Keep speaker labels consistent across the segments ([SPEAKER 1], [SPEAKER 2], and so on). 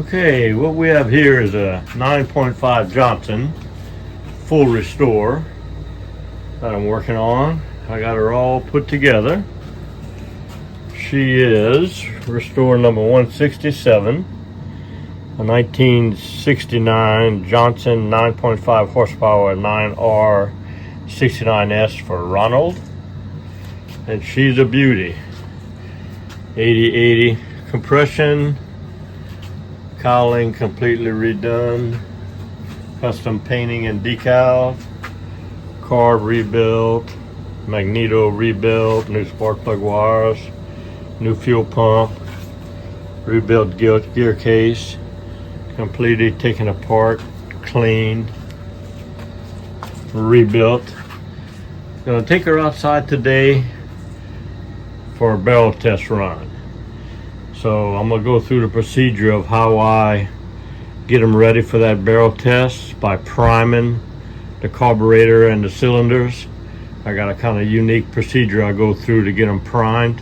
[SPEAKER 1] Okay, what we have here is a 9.5 Johnson full restore that I'm working on. I got her all put together. She is restore number 167, a 1969 Johnson 9.5 horsepower 9R69S for Ronald, and she's a beauty. 80/80 compression, cowling completely redone, custom painting and decal, carb rebuilt, magneto rebuilt, new spark plug wires, new fuel pump, rebuilt gear case, completely taken apart, cleaned, rebuilt. Gonna take her outside today for a barrel test run. So I'm gonna go through the procedure of how I get them ready for that barrel test by priming the carburetor and the cylinders. I got a kind of unique procedure I go through to get them primed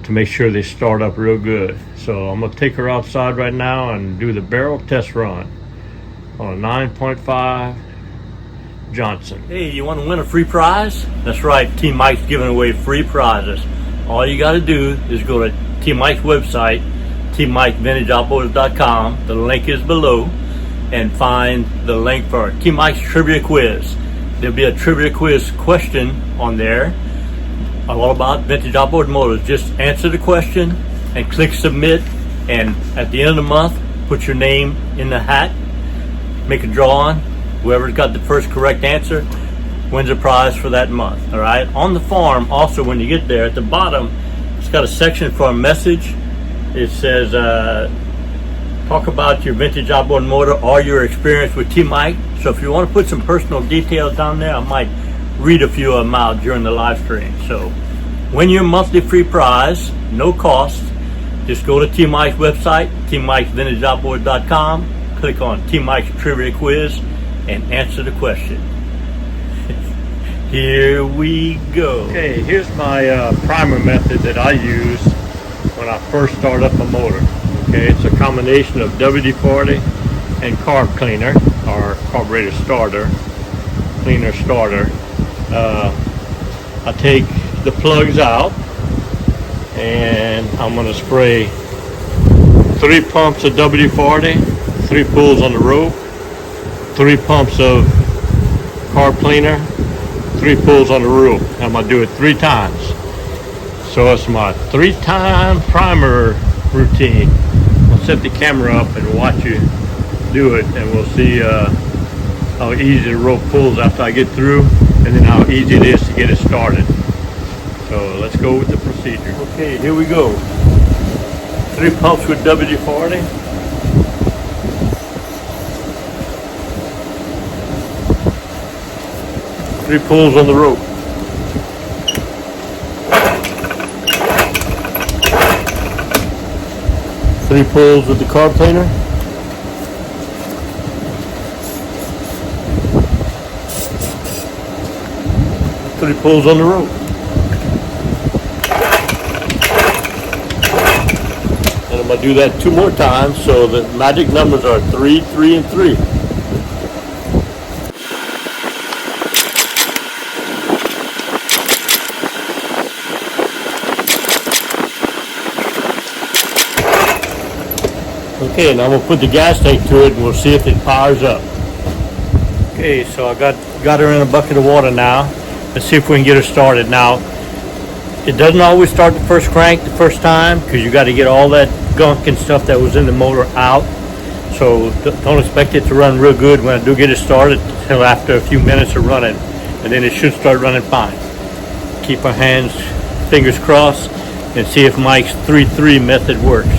[SPEAKER 1] to make sure they start up real good. So I'm gonna take her outside right now and do the barrel test run on a 9.5 Johnson. Hey, you want to win a free prize? That's right, Team Mike's giving away free prizes. All you got to do is go to Team Mike's website, TeamMikeVintageOutboard.com. The link is below, and find the link for Team Mike's trivia quiz. There'll be a trivia quiz question on there, all about vintage outboard motors. Just answer the question and click submit, and at the end of the month, put your name in the hat, make a drawing. Whoever's got the first correct answer wins a prize for that month. All right. On the farm, also, when you get there, at the bottom, it's got a section for a message. It says, talk about your vintage outboard motor or your experience with Team Mike. So if you want to put some personal details down there, I might read a few of them out during the live stream. So win your monthly free prize, no cost. Just go to Team Mike's website, TeamMikeVintageOutboard.com, click on Team Mike's trivia quiz, and answer the question. Here we go. Okay, here's my primer method that I use when I first start up a motor. Okay, it's a combination of WD-40 and carb cleaner, or carburetor starter, cleaner starter. I take the plugs out and I'm going to spray 3 pumps of WD-40, 3 pulls on the rope, 3 pumps of carb cleaner, 3 pulls on the rope. I'm going to do it 3 times. So it's my 3-time primer routine. I'll set the camera up and watch you do it, and we'll see how easy the rope pulls after I get through, and then how easy it is to get it started. So let's go with the procedure. Okay, here we go. 3 pumps with WD-40. Three pulls on the rope. Three pulls with the carb cleaner. Three pulls on the rope. And I'm going to do that 2 more times, so the magic numbers are 3, 3, and 3. Okay, now I'm gonna put the gas tank to it and we'll see if it powers up. Okay, so I got her in a bucket of water now. Let's see if we can get her started. Now, it doesn't always start the first crank the first time, because you got to get all that gunk and stuff that was in the motor out. So don't expect it to run real good when I do get it started until after a few minutes of running, and then it should start running fine. Keep our hands, fingers crossed, and see if Mike's 3-3 method works.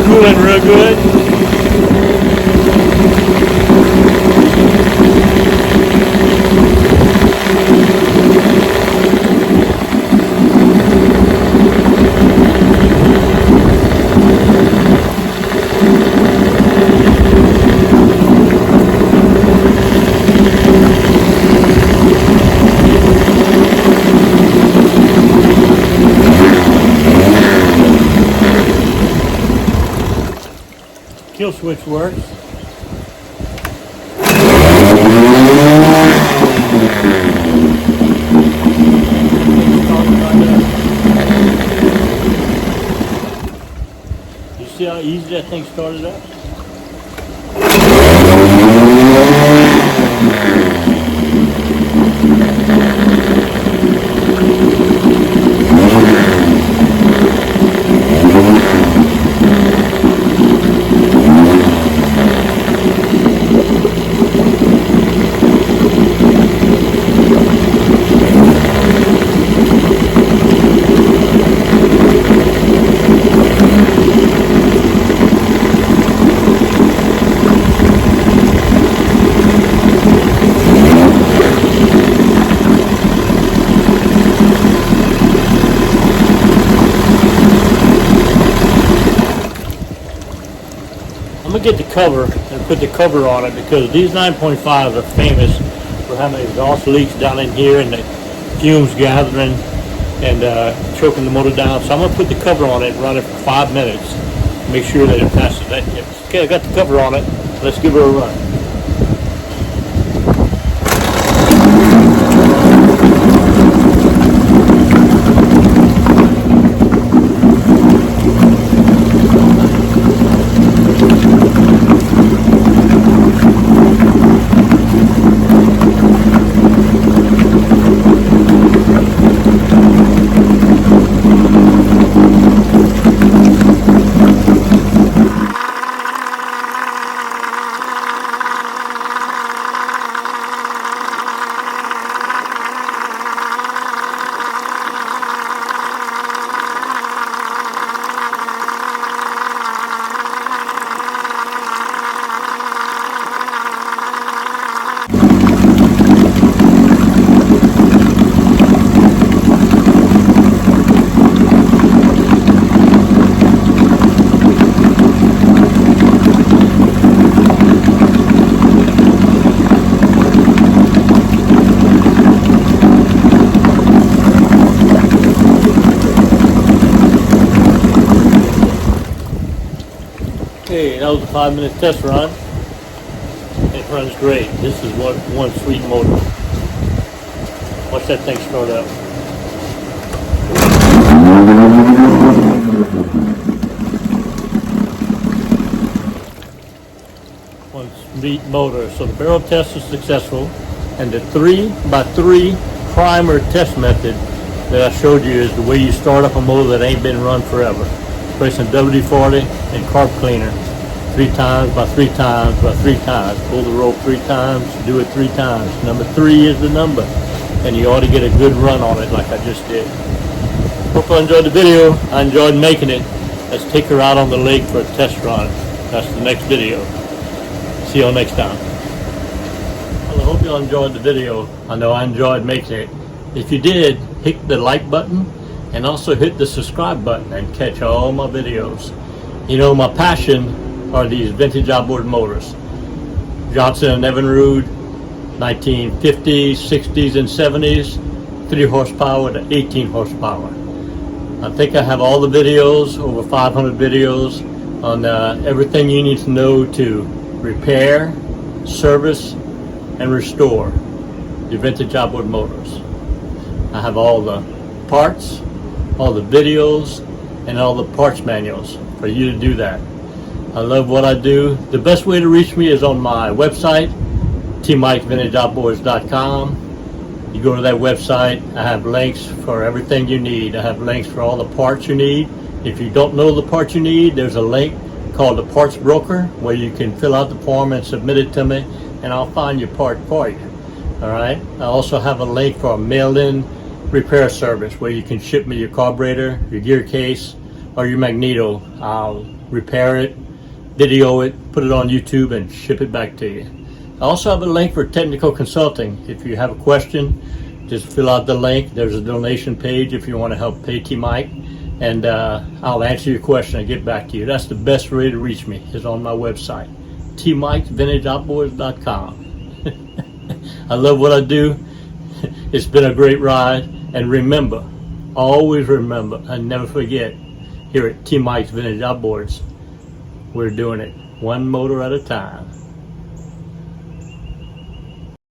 [SPEAKER 1] Cooling real good. Kill switch works. You see how easy that thing started up? I'm gonna get the cover and put the cover on it because these 9.5s are famous for having exhaust leaks down in here and the fumes gathering and choking the motor down. So I'm gonna put the cover on it and run it for 5 minutes. Make sure that it passes that test. Okay, I got the cover on it. Let's give her a run. Okay, that was a 5-minute test run. It runs great. This is one sweet motor. Watch that thing start up. One sweet motor. So the barrel test is successful, and the 3x3 primer test method that I showed you is the way you start up a motor that ain't been run forever. Spray some WD-40 and carb cleaner 3 times by 3 times by 3 times. Pull the rope 3 times, do it 3 times. Number 3 is the number, and you ought to get a good run on it like I just did. Hope you enjoyed the video. I enjoyed making it. Let's take her out on the lake for a test run. That's the next video. See you all next time. Well, I hope you enjoyed the video. I know I enjoyed making it. If you did, hit the like button and also hit the subscribe button and catch all my videos. You know, my passion are these vintage outboard motors. Johnson & Evinrude, 1950s, 60s, and 70s, 3 horsepower to 18 horsepower. I think I have all the videos, over 500 videos, on everything you need to know to repair, service, and restore your vintage outboard motors. I have all the parts, all the videos, and all the parts manuals for you to do that. I love what I do. The best way to reach me is on my website, tmikevintageoutboards.com. You go to that website, I have links for everything you need. I have links for all the parts you need. If you don't know the parts you need, there's a link called the Parts Broker where you can fill out the form and submit it to me, and I'll find your part for you. Alright? I also have a link for a mail-in repair service where you can ship me your carburetor, your gear case, or your magneto. I'll repair it, video it, put it on YouTube, and ship it back to you. I also have a link for technical consulting. If you have a question, just fill out the link. There's a donation page if you want to help pay T-Mike, and I'll answer your question and get back to you. That's the best way to reach me, is on my website, tmikesvintageoutboards.com. I love what I do. It's been a great ride, and remember, always remember and never forget, here at T-Mike's Vintage Outboards, we're doing it one motor at a time.